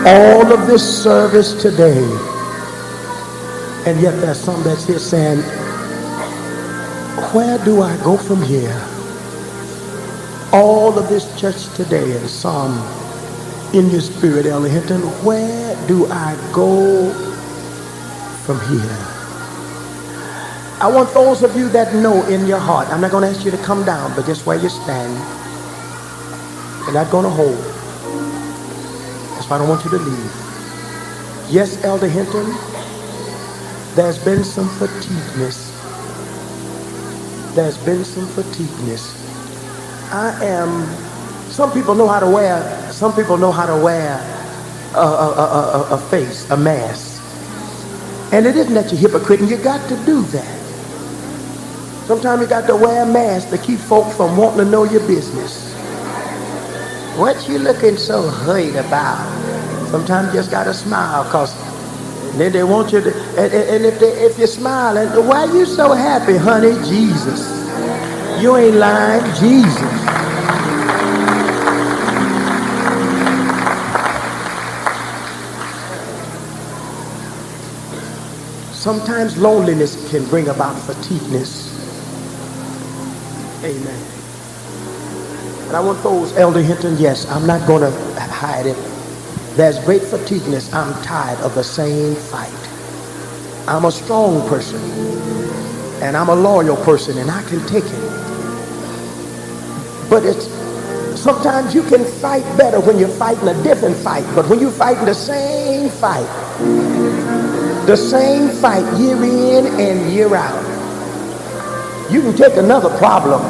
all of this service today, and yet there's some that's here saying, where do I go from here? All of this church today, and some in your spirit, Elder Henton, where do I go from here? I want those of you that know in your heart, I'm not going to ask you to come down, but just where you stand, you're not going to hold. That's why I don't want you to leave. Yes, Elder Henton, there's been some fatigueness. There's been some fatigueness. Some people know how to wear a face, a mask. And it isn't that you're hypocrite, and you got to do that. Sometimes you got to wear a mask to keep folks from wanting to know your business. What you looking so hurt about? Sometimes you just got to smile, because then they want you to, and if you're smiling, why you so happy, honey? Jesus. You ain't lying, Jesus. Sometimes loneliness can bring about fatigueness. Amen. And I want those, Elder Henton, yes, I'm not going to hide it. There's great fatigueness. I'm tired of the same fight. I'm a strong person, and I'm a loyal person, and I can take it. But sometimes you can fight better when you're fighting a different fight. But when you're fighting the same fight year in and year out, you can take another problem,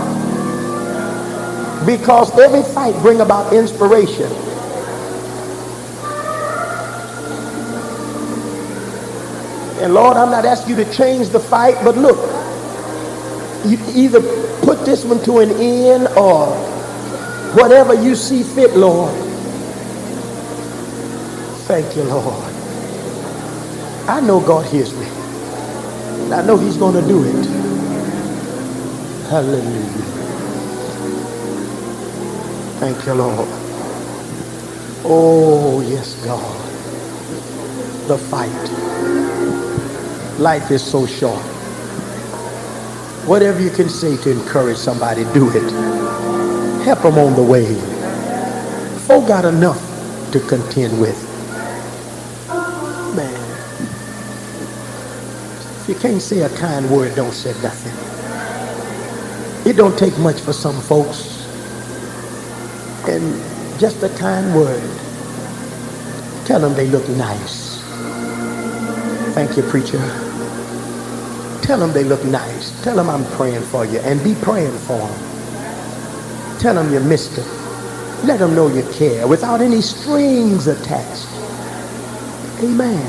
because every fight brings about inspiration. And Lord, I'm not asking you to change the fight, but look, you either put this one to an end or whatever you see fit, Lord. Thank you, Lord. I know God hears me. And I know he's going to do it. Hallelujah. Thank you, Lord. Oh, yes, God. The fight. Life is so short. Whatever you can say to encourage somebody, do it. Help them on the way. Folk got enough to contend with. Man, if you can't say a kind word, don't say nothing. It don't take much for some folks. And just a kind word. Tell them they look nice. Thank you, preacher. Tell them they look nice. Tell them I'm praying for you, and be praying for them. Tell them you missed them. Let them know you care without any strings attached. Amen.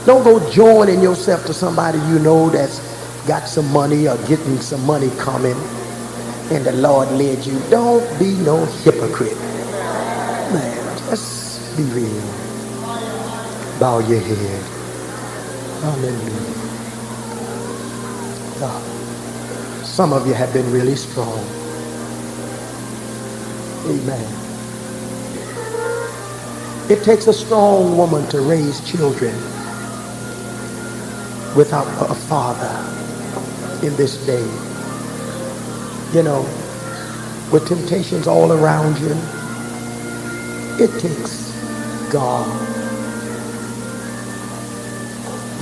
Don't go joining yourself to somebody you know that's got some money or getting some money coming, and the Lord led you. Don't be no hypocrite. Man, just be real. Bow your head. Hallelujah. God. Some of you have been really strong. Amen. It takes a strong woman to raise children without a father in this day. You know, with temptations all around you, it takes God.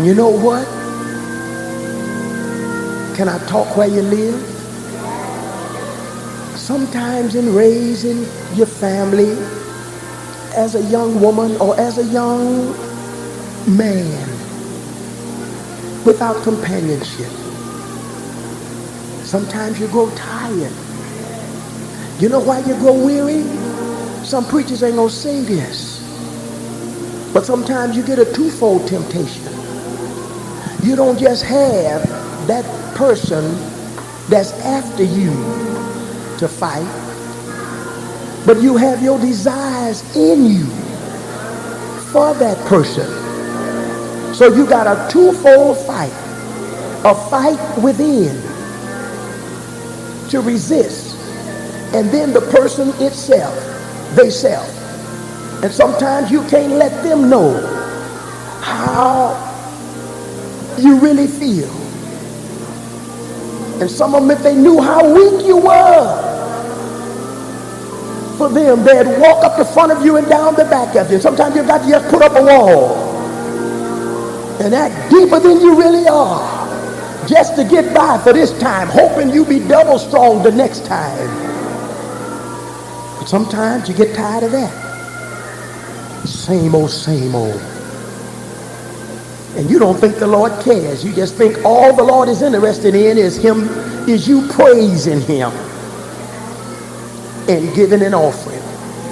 You know what? Can I talk where you live? Sometimes in raising your family as a young woman or as a young man without companionship, sometimes you grow tired. You know why you grow weary? Some preachers ain't gonna say this, but sometimes you get a twofold temptation. You don't just have that person that's after you to fight, but you have your desires in you for that person. So you got a twofold fight. A fight within to resist, and then the person itself, they self. And sometimes you can't let them know how you really feel. And some of them, if they knew how weak you were, for them, they'd walk up the front of you and down the back of you. And sometimes you've got to just put up a wall and act deeper than you really are, just to get by for this time, hoping you be double strong the next time. But sometimes you get tired of that. Same old, same old. And you don't think the Lord cares. You just think all the Lord is interested in is you praising him and giving an offering.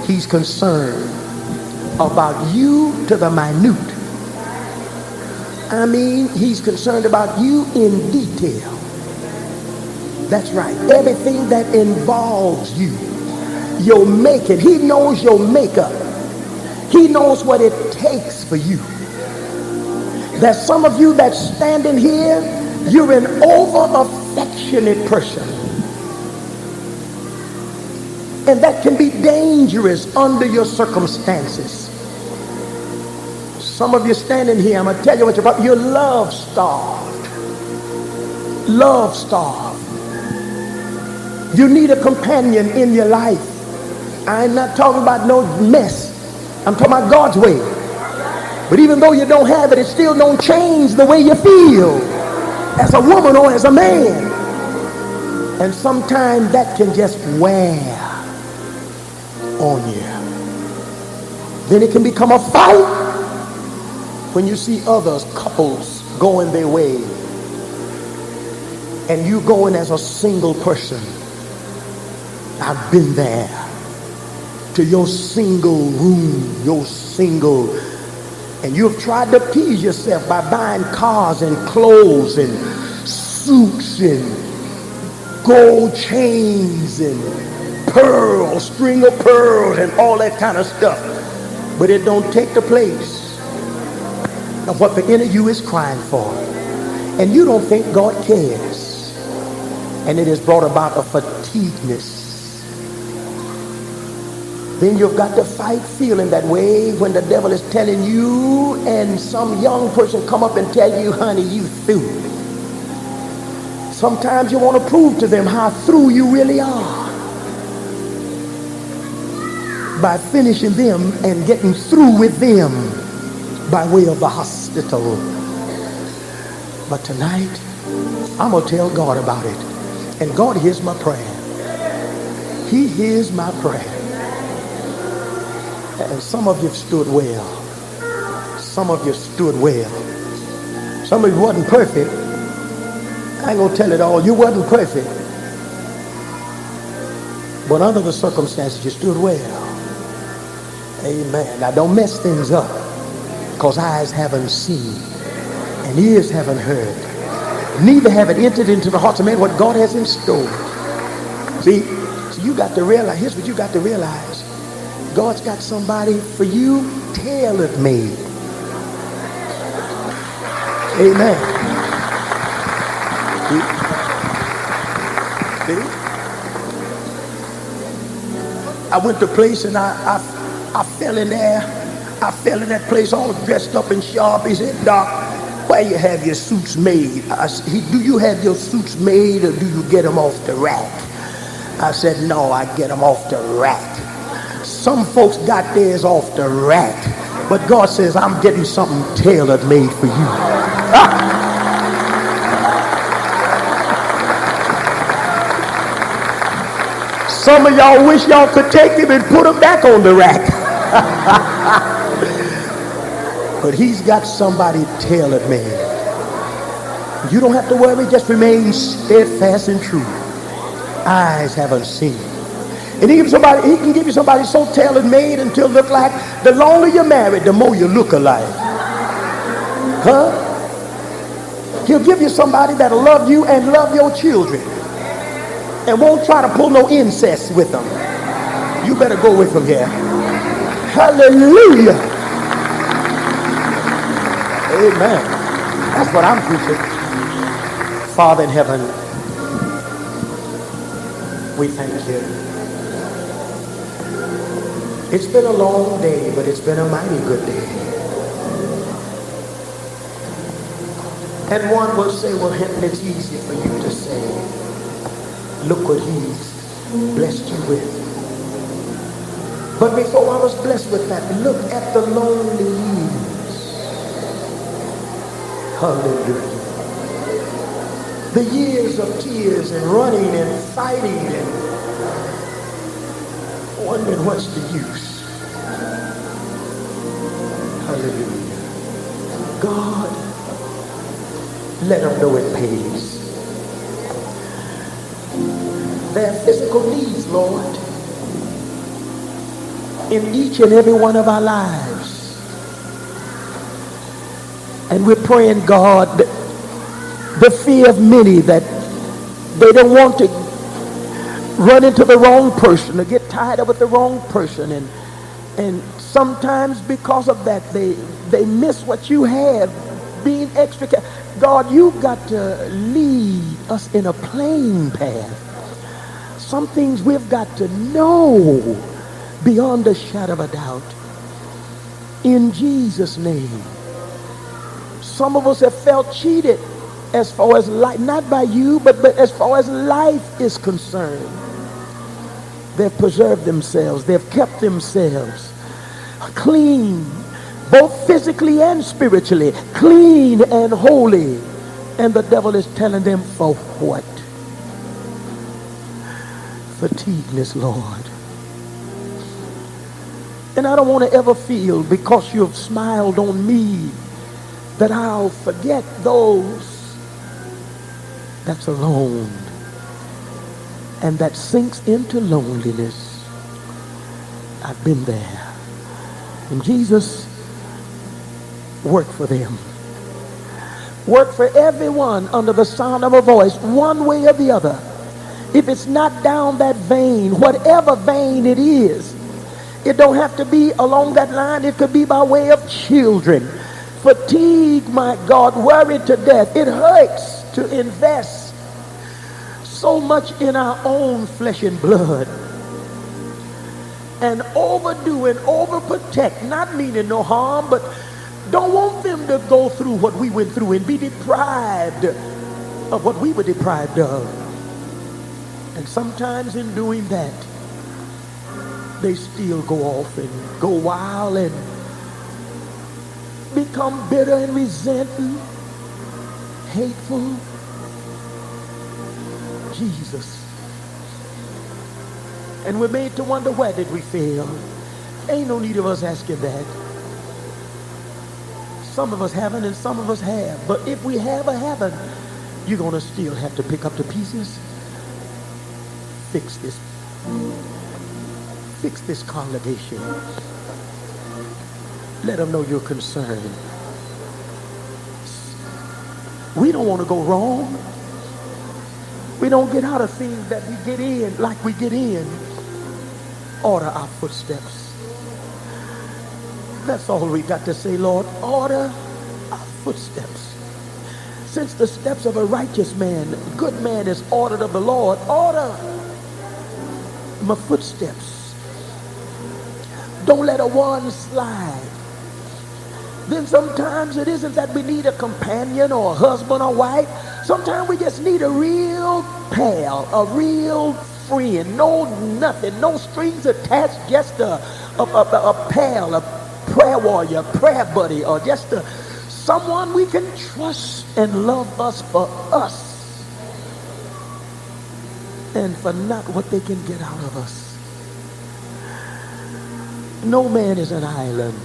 He's concerned about you to the minute. I mean, he's concerned about you in detail. That's right. Everything that involves you, your making. He knows your makeup. He knows what it takes for you. There's some of you that's standing here, you're an over-affectionate person. And that can be dangerous under your circumstances. Some of you standing here, I'm going to tell you what you're love-starved. Love-starved. You need a companion in your life. I'm not talking about no mess. I'm talking about God's way. But even though you don't have it, it still don't change the way you feel as a woman or as a man. And sometimes that can just wear on you. Then it can become a fight when you see others, couples, going their way and you going as a single person. I've been there to your single room, your single, and you've tried to appease yourself by buying cars and clothes and suits and gold chains and pearls, string of pearls and all that kind of stuff. But it don't take the place of what the inner you is crying for. And you don't think God cares. And it has brought about a fatigueness. Then you've got to fight feeling that way when the devil is telling you and some young person come up and tell you, honey, you through. Sometimes you want to prove to them how through you really are by finishing them and getting through with them by way of the hospital. But tonight, I'm going to tell God about it. And God hears my prayer. He hears my prayer. And some of you stood well. Some of you stood well. Some of you wasn't perfect. I ain't going to tell it all. You wasn't perfect. But under the circumstances, you stood well. Amen. Now don't mess things up. Because eyes haven't seen. And ears haven't heard. Neither have it entered into the hearts of men what God has in store. See, so you got to realize, here's what you got to realize. God's got somebody for you tailored made. Amen. See? I went to a place and I fell in there. I fell in that place all dressed up and sharp. He said, Doc, where you have your suits made? Do you have your suits made or do you get them off the rack? I said, no, I get them off the rack. Some folks got theirs off the rack, but God says, I'm getting something tailored made for you. Ah. Some of y'all wish y'all could take him and put him back on the rack. But he's got somebody tailored made. You don't have to worry, just remain steadfast and true. Eyes haven't seen. And he can give you somebody so tailor made until look like the longer you're married, the more you look alike. Huh? He'll give you somebody that'll love you and love your children. And won't try to pull no incest with them. You better go with them here. Hallelujah. Amen. That's what I'm preaching. Father in heaven, we thank you. It's been a long day, but it's been a mighty good day. And one will say, well, Henton, it's easy for you to say, look what he's blessed you with. But before I was blessed with that, look at the lonely years. Hallelujah. The years of tears and running and fighting and wondering what's the use. Hallelujah. God, let them know it pays. Their physical needs, Lord, in each and every one of our lives. And we're praying, God, the fear of many that they don't want to run into the wrong person or get tied up with the wrong person, and sometimes because of that they miss what you have, being extra God, you've got to lead us in a plain path. Some things we've got to know beyond a shadow of a doubt, in Jesus' name. Some of us have felt cheated as far as life, not by you, but as far as life is concerned. They've preserved themselves. They've kept themselves clean, both physically and spiritually, clean and holy. And the devil is telling them, for what? Fatigueness, Lord. And I don't want to ever feel, because you've smiled on me, that I'll forget those that's alone and that sinks into loneliness. I've been there. And Jesus, work for them. Work for everyone under the sound of a voice, one way or the other. If it's not down that vein, whatever vein it is, it don't have to be along that line. It could be by way of children. Fatigue, my God, worried to death. It hurts to invest so much in our own flesh and blood and overdo and overprotect, not meaning no harm, but don't want them to go through what we went through and be deprived of what we were deprived of. And sometimes in doing that, they still go off and go wild and become bitter and resentful, hateful. Jesus. And we're made to wonder, where did we fail? Ain't no need of us asking that. Some of us haven't and some of us have. But if we have or haven't, you're going to still have to pick up the pieces. Fix this. Fix this congregation. Let them know you're concerned. We don't want to go wrong. We don't get out of things that we get in like we get in. Order our footsteps. That's all we got to say, Lord. Order our footsteps. Since the steps of a righteous man, good man is ordered of the Lord, order my footsteps. Don't let a one slide. Then sometimes it isn't that we need a companion or a husband or wife. Sometimes we just need a real pal, a real friend. No nothing, no strings attached, just a pal, a prayer warrior, prayer buddy, or just someone we can trust and love us for us and for not what they can get out of us. No man is an island.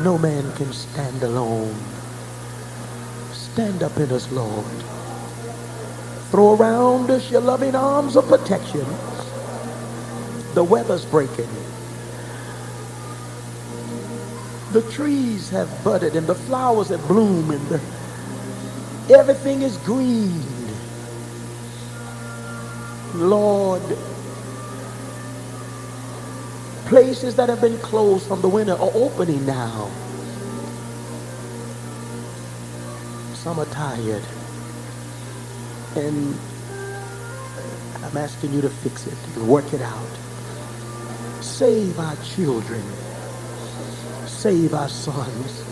No man can stand alone. Stand up in us, Lord. Throw around us your loving arms of protection. The weather's breaking. The trees have budded and the flowers have bloomed and everything is green. Lord, places that have been closed from the winter are opening now. Some are tired. And I'm asking you to fix it, to work it out. Save our children. Save our sons.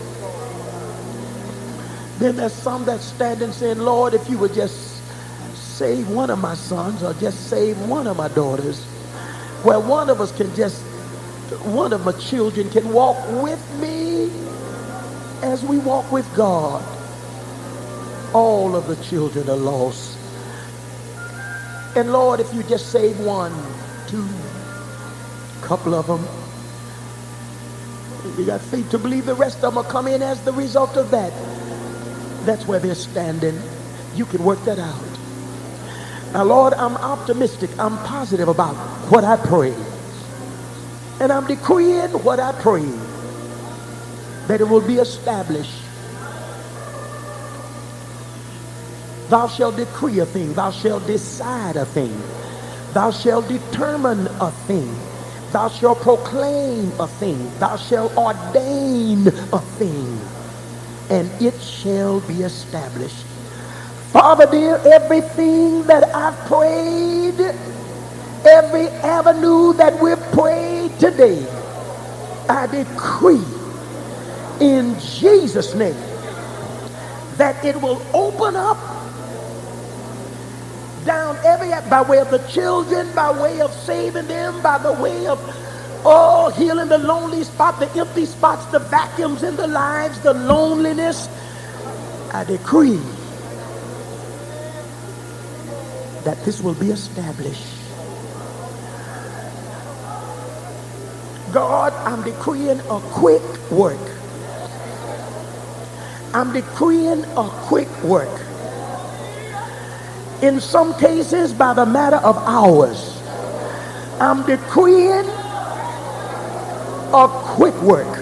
Then there's some that stand and saying, Lord, if you would just save one of my sons or just save one of my daughters, where one of us can just, one of my children can walk with me as we walk with God. All of the children are lost. And Lord, if you just save one, two, couple of them, you got faith to believe the rest of them will come in as the result of that. That's where they're standing. You can work that out. Now, Lord, I'm optimistic. I'm positive about what I pray. And I'm decreeing what I pray, that it will be established. Thou shalt decree a thing. Thou shalt decide a thing. Thou shalt determine a thing. Thou shalt proclaim a thing. Thou shalt ordain a thing. And it shall be established. Father dear, everything that I've prayed, every avenue that we've prayed today, I decree in Jesus' name that it will open up down every, by way of the children, by way of saving them, by the way of healing the lonely spot, the empty spots, the vacuums in the lives, the loneliness. I decree that this will be established. God, I'm decreeing a quick work. I'm decreeing a quick work. In some cases, by the matter of hours. I'm decreeing a quick work.